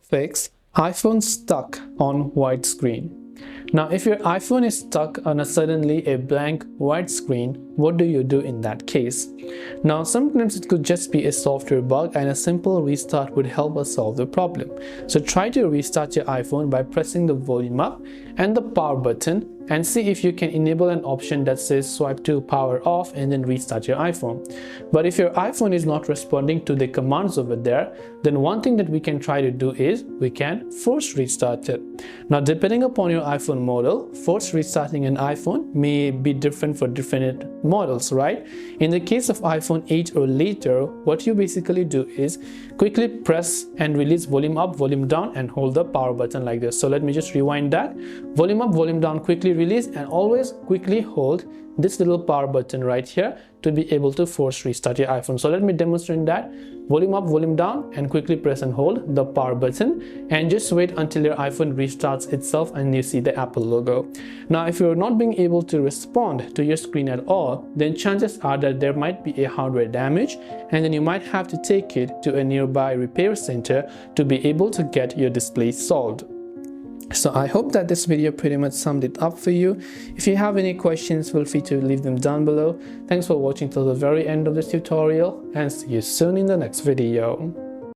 fix iPhone stuck on white screen. Now, if your iPhone is stuck on suddenly a blank white screen, what do you do in that case? Now, sometimes it could just be a software bug and a simple restart would help us solve the problem. So try to restart your iPhone by pressing the volume up and the power button and see if you can enable an option that says swipe to power off and then restart your iPhone. But if your iPhone is not responding to the commands over there, then one thing that we can try to do is we can force restart it. Now, depending upon your iPhone model, force restarting an iPhone may be different for different models, right? In the case of iPhone 8 or later, what you basically do is quickly press and release volume up, volume down and hold the power button like this. So let me just rewind that. Volume up, volume down, quickly release, and always quickly hold this little power button right here to be able to force restart your iPhone. So let me demonstrate that. Volume up, volume down, and quickly press and hold the power button and just wait until your iPhone restarts itself and you see the Apple logo. Now, if you're not being able to respond to your screen at all, then chances are that there might be a hardware damage and then you might have to take it to a nearby repair center to be able to get your display solved. So I hope that this video pretty much summed it up for you. If you have any questions, feel free to leave them down below. Thanks for watching till the very end of this tutorial and see you soon in the next video.